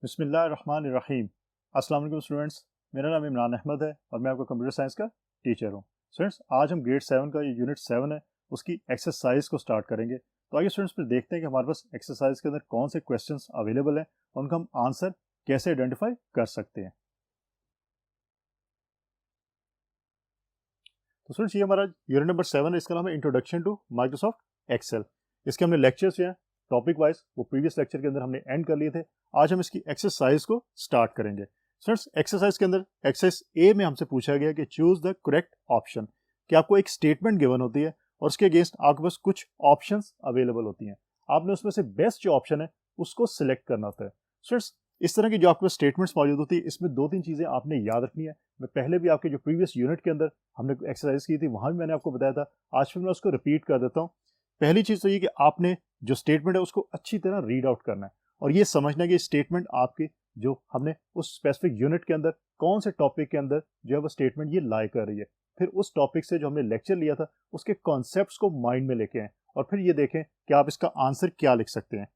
बिस्मिल्लाहिर्रहमानिर्रहीम। अस्सलाम वालेकुम स्टूडेंट्स, मेरा नाम इमरान अहमद है और मैं आपका कंप्यूटर साइंस का टीचर हूँ। स्टूडेंट्स, आज हम ग्रेड 7 का ये यूनिट 7 है उसकी एक्सरसाइज को स्टार्ट करेंगे। तो आइए स्टूडेंट्स फिर देखते हैं कि हमारे पास एक्सरसाइज के अंदर कौन से क्वेश्चंस अवेलेबल हैं और उनका हम आंसर कैसे आइडेंटिफाई कर सकते हैं। तो स्टूडेंट्स, ये हमारा यूनिट नंबर 7 है, इसका नाम है इंट्रोडक्शन टू माइक्रोसॉफ्ट एक्सेल। इसके हमने लेक्चर्स जो हैं टॉपिक वाइज वो प्रीवियस लेक्चर के अंदर हमने एंड कर लिए थे। आज हम इसकी एक्सरसाइज को स्टार्ट करेंगे। स्टूडेंट्स, एक्सरसाइज के अंदर एक्सरसाइज ए में हमसे पूछा गया कि चूज द करेक्ट ऑप्शन, कि आपको एक स्टेटमेंट गिवन होती है और उसके अगेंस्ट आपके पास कुछ ऑप्शंस अवेलेबल होती हैं। आपने उसमें से बेस्ट जो ऑप्शन है उसको सिलेक्ट करना होता है। स्टूडेंट्स, इस तरह की जो आपके पास स्टेटमेंट्स मौजूद होती है इसमें दो तीन चीजें आपने याद रखनी है। मैं पहले भी आपके जो प्रीवियस यूनिट के अंदर हमने एक्सरसाइज की थी वहां भी मैंने आपको बताया था, आज फिर मैं उसको रिपीट कर देता हूँ। पहली चीज तो ये कि आपने जो स्टेटमेंट है उसको अच्छी तरह रीड आउट करना है और ये समझना है कि स्टेटमेंट आपके जो हमने उस स्पेसिफिक यूनिट के अंदर कौन से टॉपिक के अंदर जो है वो स्टेटमेंट ये लाई कर रही है। फिर उस टॉपिक से जो हमने लेक्चर लिया था उसके कॉन्सेप्ट्स को माइंड में लेके आए और फिर ये देखें कि आप इसका आंसर क्या लिख सकते हैं।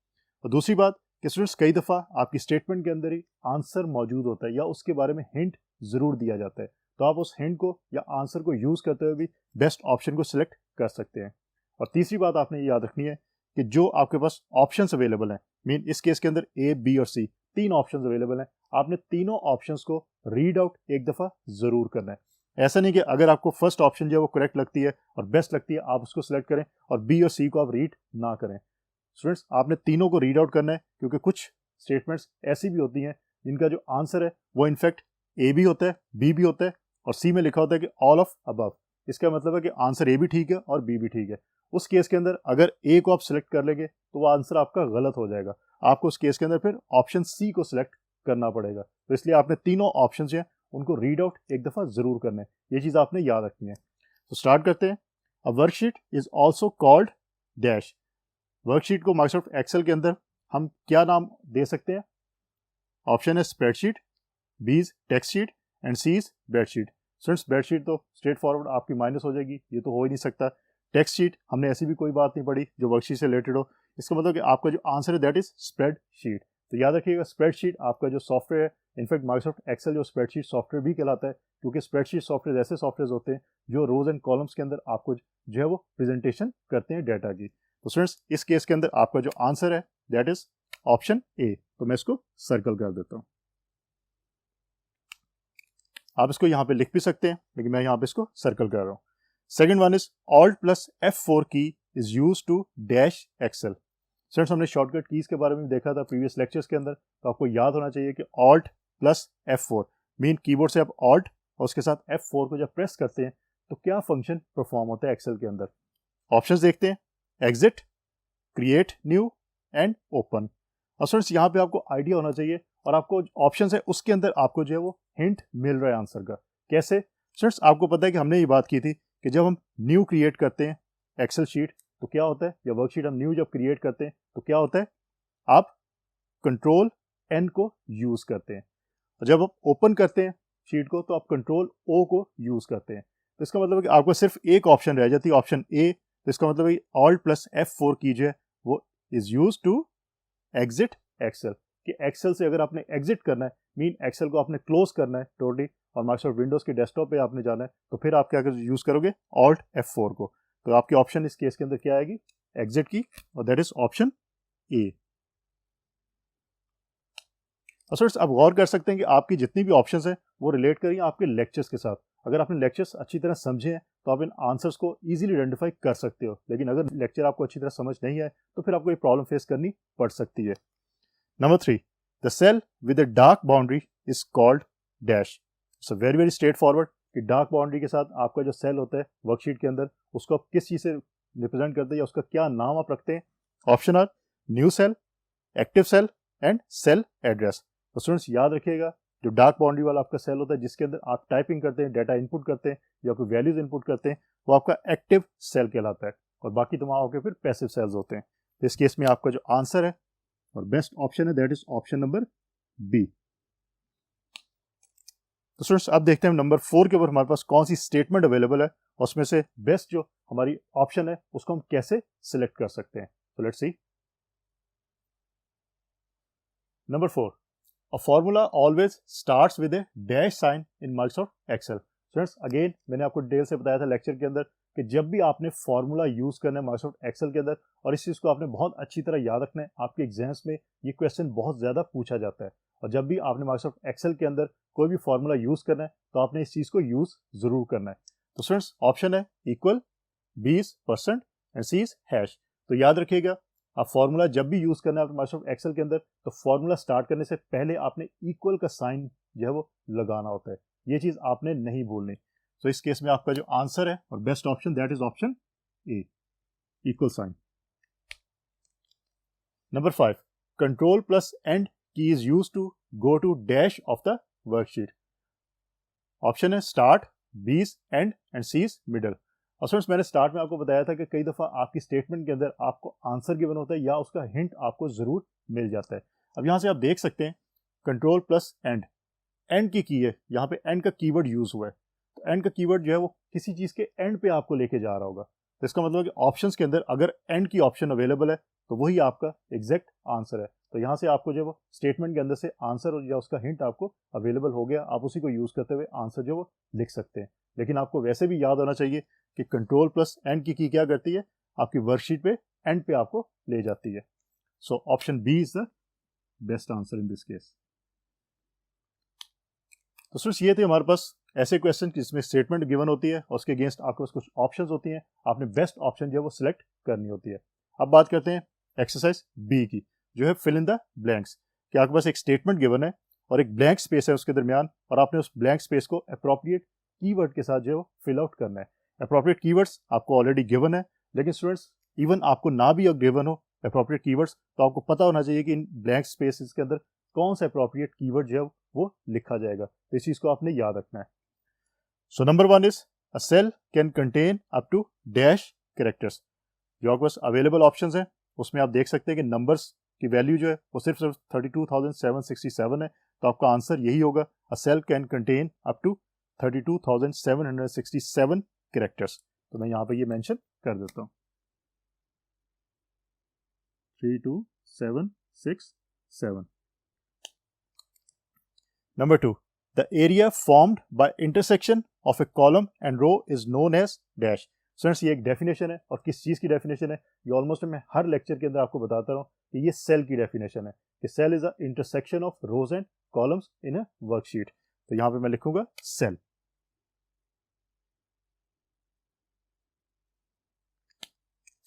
और दूसरी बात कि स्टूडेंट्स, कई दफ़ा आपकी स्टेटमेंट के अंदर ही आंसर मौजूद होता है या उसके बारे में हिंट ज़रूर दिया जाता है, तो आप उस हिंट को या आंसर को यूज़ करते हुए भी बेस्ट ऑप्शन को सिलेक्ट कर सकते हैं। और तीसरी बात आपने ये याद रखनी है कि जो आपके पास ऑप्शंस अवेलेबल हैं, मीन इस केस के अंदर ए, बी और सी तीन ऑप्शंस अवेलेबल हैं, आपने तीनों ऑप्शंस को रीड आउट एक दफ़ा ज़रूर करना है। ऐसा नहीं कि अगर आपको फर्स्ट ऑप्शन जो है वो करेक्ट लगती है और बेस्ट लगती है आप उसको सिलेक्ट करें और बी और सी को आप रीड ना करें। स्टूडेंट्स, आपने तीनों को रीड आउट करना है क्योंकि कुछ स्टेटमेंट्स ऐसी भी होती हैं जिनका जो आंसर है वो इनफैक्ट ए भी होता है, बी भी होता है और सी में लिखा होता है कि ऑल ऑफ अबव। इसका मतलब है कि आंसर ए भी ठीक है और बी भी ठीक है। उस केस के अंदर अगर ए को आप सिलेक्ट कर लेंगे तो वो आंसर आपका गलत हो जाएगा। आपको उस केस के अंदर फिर ऑप्शन सी को सिलेक्ट करना पड़ेगा। तो इसलिए आपने तीनों ऑप्शन जो है उनको रीड आउट एक दफ़ा ज़रूर करना है। ये चीज़ आपने याद रखनी है। तो स्टार्ट करते हैं। अ worksheet is also called dash. Worksheet को माइक्रोसॉफ्ट एक्सेल के अंदर हम क्या नाम दे सकते हैं? ऑप्शन है spreadsheet, B is text sheet and C is bedsheet. Students, bedsheet तो स्ट्रेट फॉरवर्ड आपकी माइनस हो जाएगी, ये तो हो ही नहीं सकता। टेक्स्ट शीट हमने ऐसी भी कोई बात नहीं पढ़ी जो वर्कशीट से रिलेटेड हो, इसका मतलब कि आपका जो आंसर है दैट इज स्प्रेडशीट। तो याद रखिएगा स्प्रेडशीट आपका जो सॉफ्टवेयर है, इनफैक्ट माइक्रोसॉफ्ट एक्सेल जो स्प्रेडशीट सॉफ्टवेयर भी कहलाता है क्योंकि स्प्रेडशीट सॉफ्टवेयर ऐसे सॉफ्टवेयर होते हैं जो रोज एंड कॉलम्स के अंदर आपको जो है वो प्रेजेंटेशन करते हैं डाटा की। तो स्टूडेंट्स, इस केस के अंदर आपका जो आंसर है दैट इज ऑप्शन ए। तो मैं इसको सर्कल कर देता हूं। आप इसको यहां पे लिख भी सकते हैं लेकिन मैं यहां पे इसको सर्कल कर रहा हूं। Second one is alt plus F4 key is use to dash Excel. Students, हमने शॉर्टकट कीज के बारे में देखा था प्रीवियस लेक्चर्स के अंदर, तो आपको याद होना चाहिए कि alt plus F4 mean keyboard से आप ऑल्ट और उसके साथ F4 को जब प्रेस करते हैं तो क्या फंक्शन परफॉर्म होता है एक्सेल के अंदर। ऑप्शंस देखते हैं, exit, create new and open. और स्टूडेंट्स, यहाँ पे आपको आइडिया होना चाहिए और आपको ऑप्शन है उसके अंदर आपको जो है वो हिंट मिल रहा है आंसर का। कैसे? स्टूडेंट्स, आपको पता है कि हमने ये बात की थी कि जब हम न्यू क्रिएट करते हैं एक्सेल शीट तो क्या होता है, या वर्कशीट हम न्यू जब क्रिएट करते हैं तो क्या होता है, आप कंट्रोल एन को यूज करते हैं और जब आप ओपन करते हैं शीट को तो आप कंट्रोल ओ को यूज करते हैं। तो इसका मतलब है कि आपको सिर्फ एक ऑप्शन रह जाती है, ऑप्शन ए। तो इसका मतलब है ऑल्ट प्लस F4 की जो है वो is use to exit Excel, कि एक्सेल से अगर आपने एग्जिट करना है मीन एक्सेल को आपने क्लोज करना है टोटली और माइक्रोसॉफ्ट विंडोज के डेस्कटॉप पे आपने जाना है, तो फिर आप क्या यूज करोगे, ऑल्ट F4 को। तो आपकी ऑप्शन इस केस के अंदर क्या आएगी, एग्जिट की, और दैट इज ऑप्शन ए। आप गौर कर सकते हैं कि आपकी जितनी भी ऑप्शंस हैं वो रिलेट करिए आपके लेक्चर्स के साथ। अगर आपने लेक्चर्स अच्छी तरह समझे हैं तो आप इन आंसर्स को इजीली आइडेंटिफाई कर सकते हो, लेकिन अगर लेक्चर आपको अच्छी तरह समझ नहीं आए तो फिर आपको ये प्रॉब्लम फेस करनी पड़ सकती है। Number 3, the cell with the dark boundary is called dash. So very very straight forward कि डार्क बाउंड्री के साथ आपका जो सेल होता है वर्कशीट के अंदर उसको आप किस चीज़ से रिप्रेजेंट करते हैं या उसका क्या नाम आप रखते हैं। Option are new cell, active cell and cell address. तो स्टूडेंट्स, याद रखिएगा जो डार्क बाउंड्री वाला आपका सेल होता है जिसके अंदर आप टाइपिंग करते हैं, डाटा इनपुट करते हैं या कोई वैल्यूज इनपुट करते हैं, वो आपका एक्टिव सेल कहलाता है और बाकी तमाम आपके फिर पैसिव सेल्स होते हैं। तो इस केस में आपका जो आंसर है और बेस्ट ऑप्शन है that is option number B. तो स्टूडेंट्स, अब देखते हैं नंबर 4 के ऊपर हमारे पास कौन सी स्टेटमेंट अवेलेबल है और उसमें से बेस्ट जो हमारी ऑप्शन है उसको हम कैसे सिलेक्ट कर सकते हैं। तो let's see. Number 4, a formula always starts with a dash sign in Microsoft Excel. Students again मैंने आपको डिटेल से बताया था लेक्चर के अंदर कि जब भी आपने फॉर्मूला यूज करना है माइक्रोसॉफ्ट एक्सेल के अंदर, और इस चीज़ को आपने बहुत अच्छी तरह याद रखना है, आपके एग्जाम्स में ये क्वेश्चन बहुत ज़्यादा पूछा जाता है। और जब भी आपने माइक्रोसॉफ्ट एक्सेल के अंदर कोई भी फॉर्मूला यूज करना है तो आपने इस चीज़ को यूज जरूर करना है। तो स्टूडेंट्स ऑप्शन है equal, B is percent and C is hash. तो याद रखिएगा, आप फॉर्मूला जब भी यूज करना है आपने माइक्रोसॉफ्ट एक्सेल के अंदर तो फॉर्मूला स्टार्ट करने से पहले आपने इक्वल का साइन जो है वो लगाना होता है। ये चीज आपने नहीं भूलनी। तो इस केस में आपका जो आंसर है और best option that is option A, equal sign. Number 5, control plus end key is use to go to dash of the worksheet. Option है start, B is end and C is middle. और friends मैंने start में आपको बताया था कि कई दफ़ा आपकी स्टेटमेंट के अंदर आपको आंसर गिवन होता है या उसका हिंट आपको ज़रूर मिल जाता है। अब यहाँ से आप देख सकते हैं कंट्रोल प्लस एंड, एंड की है, यहाँ पे एंड का कीवर्ड यूज हुआ है। तो एंड का कीवर्ड जो है वो किसी चीज़ के एंड पे आपको लेके जा रहा होगा। तो इसका मतलब कि ऑप्शंस के अंदर अगर एंड की ऑप्शन अवेलेबल है तो वही आपका एग्जैक्ट आंसर है। तो यहाँ से आपको जो वो स्टेटमेंट के अंदर से आंसर या उसका हिंट आपको अवेलेबल हो गया, आप उसी को यूज़ करते हुए आंसर जो वो लिख सकते हैं। लेकिन आपको वैसे भी याद होना चाहिए कि कंट्रोल प्लस एंड की क्या करती है, आपकी वर्कशीट पे एंड पे आपको ले जाती है। So option B is the best answer in this case. तो सिर्फ ये थे हमारे पास ऐसे क्वेश्चन जिसमें स्टेटमेंट गिवन होती है और उसके अगेंस्ट आपके पास कुछ ऑप्शंस होती हैं, आपने बेस्ट ऑप्शन जो है वो सिलेक्ट करनी होती है। अब बात करते हैं एक्सरसाइज बी की, जो है फिल इन द ब्लैंक्स। कि आपके पास एक स्टेटमेंट गिवन है और एक ब्लैंक स्पेस है उसके दरमियान, और आपने उस ब्लैंक स्पेस को अप्रोप्रिएट कीवर्ड के साथ जो है वो फिल आउट करना है। अप्रोप्रिएट कीवर्ड्स आपको ऑलरेडी गिवन है, लेकिन स्टूडेंट्स इवन आपको ना भी गिवन हो अप्रोप्रिएट कीवर्ड्स तो आपको पता होना चाहिए कि इन ब्लैंक स्पेसेस के अंदर कौन सा अप्रोप्रिएट कीवर्ड जो है वो लिखा जाएगा। तो इस चीज को आपने याद रखना है। So number 1 is a cell can contain up to dash characters. जो आपके पास अवेलेबल ऑप्शंस हैं उसमें आप देख सकते हैं कि नंबर्स की वैल्यू जो है वो सिर्फ 32,767 है। तो आपका आंसर यही होगा, a cell can contain up to 32,767 characters. तो मैं यहाँ पे ये मेंशन कर देता हूँ 32,767। Number 2, the area formed by intersection of a column and row is known as dash। Students ये एक डेफिनेशन है, और किस चीज़ की डेफिनेशन है ये ऑलमोस्ट मैं हर लेक्चर के अंदर आपको बताता रहा हूँ कि ये सेल की डेफिनेशन है कि cell is a intersection of rows and columns in a worksheet. तो यहाँ पे मैं लिखूंगा सेल।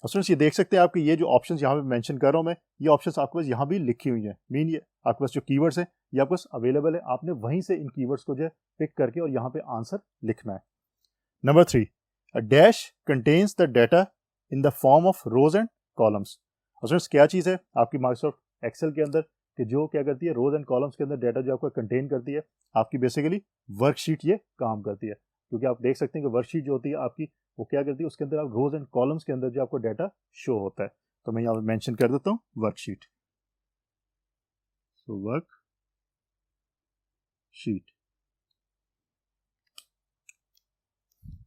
स्टूडेंट्स ये देख सकते हैं आपके ये जो ऑप्शंस यहाँ पे मेंशन कर रहा हूँ मैं, ये ऑप्शंस आपके पास यहाँ भी लिखी हुई हैं। मीन ये आपके पास जो कीवर्ड्स हैं ये आपके पास अवेलेबल है, आपने वहीं से इन कीवर्ड्स को जो है पिक करके और यहाँ पे आंसर लिखना है। Number 3, a dash contains the data in the form of rows and columns. और स्टूडेंट्स क्या चीज़ है आपकी माइक्रोसॉफ्ट एक्सेल के अंदर कि जो क्या करती है रोज एंड कॉलम्स के अंदर डाटा जो आपका कंटेन करती है, आपकी बेसिकली वर्कशीट ये काम करती है। क्योंकि आप देख सकते हैं कि वर्कशीट जो होती है आपकी वो क्या करती है, उसके अंदर आप रोज एंड कॉलम्स के अंदर जो आपको डाटा शो होता है। तो मैं यहाँ पे मेंशन कर देता हूँ वर्कशीट। सो वर्कशीट।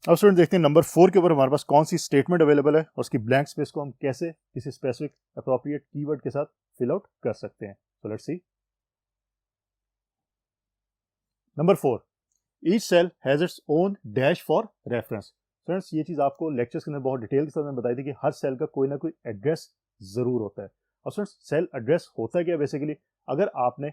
अब स्टूडेंट देखते हैं नंबर 4 के ऊपर हमारे पास कौन सी स्टेटमेंट अवेलेबल है और उसकी ब्लैंक स्पेस को हम कैसे किसी स्पेसिफिक अप्रोप्रिएट कीवर्ड के साथ फिल आउट कर सकते हैं। So let's see. Number 4, each cell has its own dash for reference. Friends ये चीज़ आपको लेक्चर्स के अंदर बहुत डिटेल के साथ में बताई थी कि हर सेल का कोई ना कोई एड्रेस जरूर होता है। और फ्रेंड्स सेल एड्रेस होता है क्या बेसिकली, अगर आपने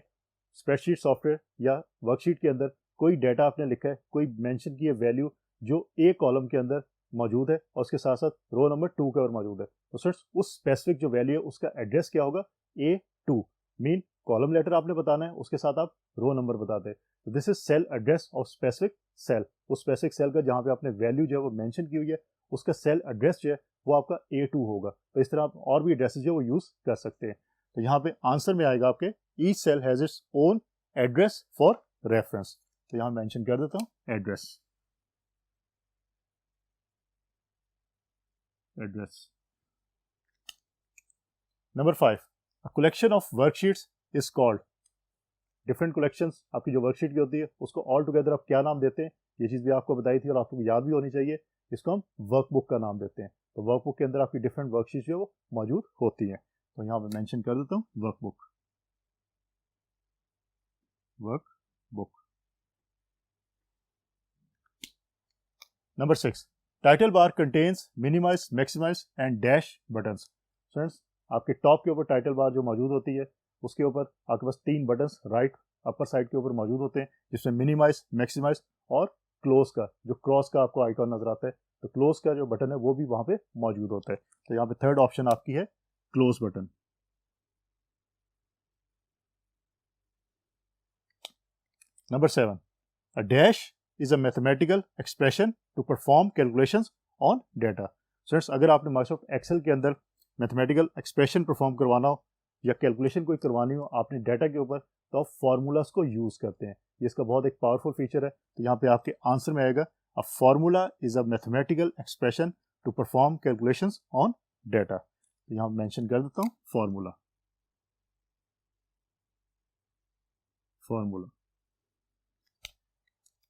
स्प्रेडशीट सॉफ्टवेयर या वर्कशीट के अंदर कोई डाटा आपने लिखा है, कोई मेंशन की है वैल्यू जो ए कॉलम के अंदर मौजूद है और उसके साथ साथ रो नंबर 2 के ऊपर मौजूद है, तो फ्रेंड्स उस स्पेसिफिक जो वैल्यू है उसका एड्रेस क्या होगा, A2। मीन कॉलम लेटर आपने बताना है, उसके साथ आप रो नंबर बताते हैं। तो this is cell address of specific cell. उस स्पेसिफिक सेल का जहां पे आपने वैल्यू जो है वो मेंशन की हुई है उसका सेल एड्रेस जो है वो आपका A2 होगा। तो इस तरह आप और भी एड्रेसेस जो है वो यूज कर सकते हैं। तो यहाँ पे आंसर में आएगा आपके each cell has its own address for reference. तो यहाँ मेंशन कर देता हूँ address. Number 5, a collection of worksheets is called। Different collections आपकी जो वर्कशीट की होती है उसको ऑल टुगेदर आप क्या नाम देते हैं, ये चीज़ भी आपको बताई थी और आपको याद भी होनी चाहिए। इसको हम वर्कबुक का नाम देते हैं। तो वर्कबुक के अंदर आपकी डिफरेंट वर्कशीट जो है वो मौजूद होती हैं। तो यहाँ पे मेंशन कर देता हूँ workbook. workbook. Number 6, title bar contains minimize, maximize and dash buttons. Friends, आपके टॉप के ऊपर टाइटल बार जो मौजूद होती है उसके ऊपर आपके पास 3 बटन्स राइट अपर साइड के ऊपर मौजूद होते हैं, जिसमें मिनिमाइज, मैक्सिमाइज और क्लोज का जो क्रॉस का आपको आइकॉन नजर आता है, तो क्लोज का जो बटन है वो भी वहां पे मौजूद होता है. तो यहाँ पे थर्ड ऑप्शन आपकी है close button. Number 7, a dash is a mathematical expression to perform calculations on data. Students, अगर आपने Microsoft Excel के अंदर मैथमेटिकल एक्सप्रेशन परफॉर्म करवाना हो या कैलकुलेशन कोई करवानी हो आपने डाटा के ऊपर, तो आप फार्मूलाज को यूज़ करते हैं. ये इसका बहुत एक पावरफुल फीचर है. तो यहाँ पे आपके आंसर में आएगा a formula is a mathematical expression to perform calculations on data. तो यहाँ मेंशन कर देता हूँ फार्मूला.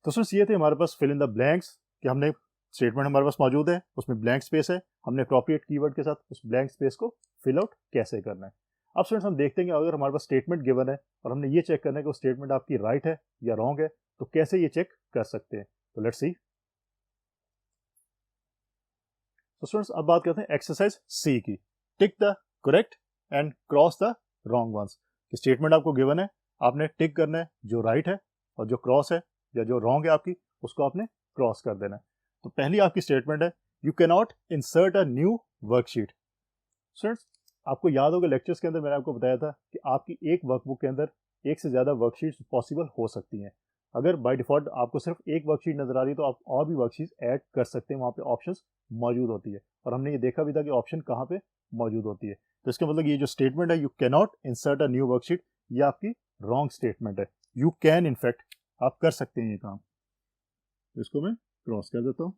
तो फ्रेंड्स, ये थे हमारे पास फिल इन द ब्लैंक्स कि हमने स्टेटमेंट हमारे पास मौजूद है, उसमें ब्लैंक स्पेस है, हमने अप्रोप्रिएट कीवर्ड के साथ उस ब्लैंक स्पेस को फिल आउट कैसे करना है. अब स्टूडेंट्स, हम देखते हैं कि अगर हमारे पास स्टेटमेंट गिवन है और हमने ये चेक करना है कि वो स्टेटमेंट आपकी राइट है या रॉन्ग है, तो कैसे ये चेक कर सकते हैं. तो लेट्स सी. तो स्टूडेंट्स, अब बात करते हैं एक्सरसाइज सी की. Tick the correct and cross the wrong ones. Statement आपको गिवन है, आपने टिक करना है जो राइट है और जो क्रॉस है या जो रॉन्ग है आपकी उसको आपने क्रॉस कर देना है. तो पहली आपकी स्टेटमेंट है you can not insert a new worksheet. Students, आपको याद होगा लेक्चर्स के अंदर मैंने आपको बताया था कि आपकी एक वर्कबुक के अंदर एक से ज़्यादा वर्कशीट्स पॉसिबल हो सकती हैं. अगर बाय डिफॉल्ट आपको सिर्फ एक वर्कशीट नजर आ रही है तो आप और भी वर्कशीट ऐड कर सकते हैं, वहाँ पे ऑप्शंस मौजूद होती है. और हमने ये देखा भी था कि ऑप्शन कहाँ पे मौजूद होती है. तो इसका मतलब ये जो स्टेटमेंट है you can not insert a new worksheet, ये आपकी रॉन्ग स्टेटमेंट है. यू कैन इनफैक्ट आप कर सकते हैं ये काम. तो इसको मैं क्रॉस कर देता हूं.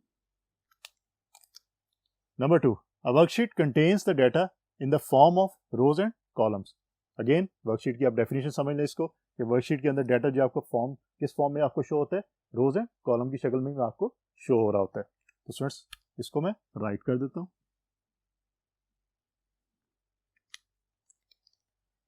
Number 2, a worksheet contains the data in the form of rows and columns. Again worksheet की आप डेफिनेशन समझ लें इसको कि वर्कशीट के अंदर डाटा जो आपको फॉर्म किस फॉर्म में आपको शो होता है, रोज एंड कॉलम की शक्ल में आपको शो हो रहा होता है. तो स्टूडेंट्स, इसको मैं राइट कर देता हूं.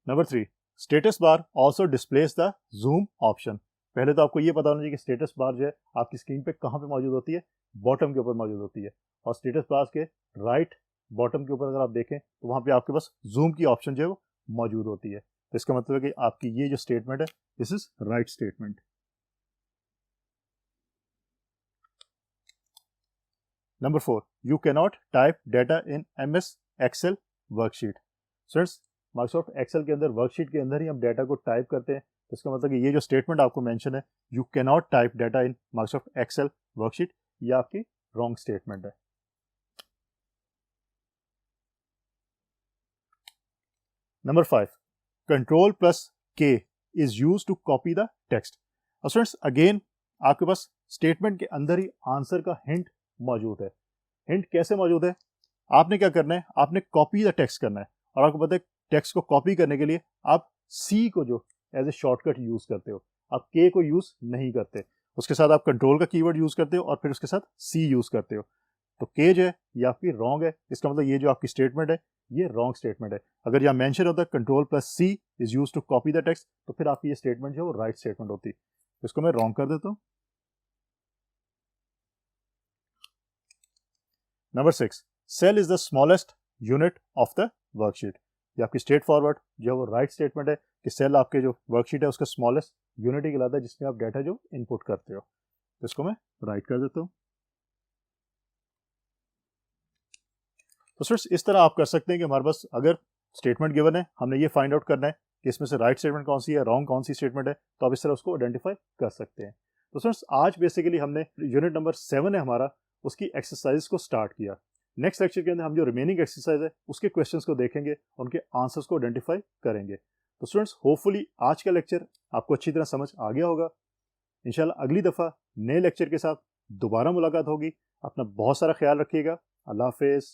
Number 3, status bar also displace the zoom option. पहले तो आपको ये पता होना चाहिए कि स्टेटस बार जो है आपकी स्क्रीन पे कहाँ पे मौजूद होती है, बॉटम के ऊपर मौजूद होती है. और स्टेटस बार के राइट बॉटम के ऊपर अगर आप देखें तो वहाँ पे आपके पास जूम की ऑप्शन जो है वो मौजूद होती है. तो इसका मतलब है कि आपकी ये जो स्टेटमेंट है this is right statement. Number 4, you can not type data in MS Excel worksheet. Students, Microsoft Excel के अंदर वर्कशीट के अंदर ही हम डाटा को टाइप करते हैं. तो इसका मतलब कि ये जो स्टेटमेंट आपको मेंशन है you can not type data in Microsoft Excel worksheet, ये आपकी रॉन्ग स्टेटमेंट है. Number 5, control plus K is use to copy the text. और स्टूडेंट्स, अगेन आपके पास स्टेटमेंट के अंदर ही आंसर का हिंट मौजूद है. हिंट कैसे मौजूद है? आपने क्या करना है, आपने कॉपी द टेक्स्ट करना है. और आपको पता है टेक्स्ट को कॉपी करने के लिए आप सी को जो एज ए शॉर्टकट यूज करते हो, आप के को यूज नहीं करते. उसके साथ आप कंट्रोल का कीवर्ड यूज करते हो और फिर उसके साथ सी यूज करते हो. तो के जो है ये आपकी रॉन्ग है. इसका मतलब ये जो आपकी स्टेटमेंट है ये रॉन्ग स्टेटमेंट है. अगर यहाँ मेंशन होता है control plus C is use to copy the text, तो फिर आपकी ये स्टेटमेंट जो है वो राइट स्टेटमेंट होती. तो इसको मैं रॉन्ग कर देता हूँ. Number 6, cell is the smallest unit of the worksheet. ये आपकी स्ट्रेट फॉरवर्ड जो है वो राइट स्टेटमेंट है कि सेल आपके जो वर्कशीट है उसका स्मॉलेस्ट यूनिट ही कहलाता है जिसमें आप डाटा जो इनपुट करते हो. तो इसको मैं राइट कर देता हूँ. तो सिर्फ इस तरह आप कर सकते हैं कि हमारे पास अगर स्टेटमेंट गिवन है, हमने ये फाइंड आउट करना है कि इसमें से राइट स्टेटमेंट कौन सी है, रॉन्ग कौन सी स्टेटमेंट है, तो आप इस तरह उसको आइडेंटिफाई कर सकते हैं. तो फ्रेंड्स, आज बेसिकली हमने यूनिट नंबर 7 है हमारा, उसकी एक्सरसाइज को स्टार्ट किया. नेक्स्ट लेक्चर के अंदर हम जो रिमेनिंग एक्सरसाइज है उसके क्वेश्चंस को देखेंगे, उनके आंसर्स को आइडेंटिफाई करेंगे. तो स्टूडेंट्स, होपफुली आज का लेक्चर आपको अच्छी तरह समझ आ गया होगा. इंशाल्लाह अगली दफ़ा नए लेक्चर के साथ दोबारा मुलाकात होगी. अपना बहुत सारा ख्याल रखिएगा. अल्लाह हाफिज़.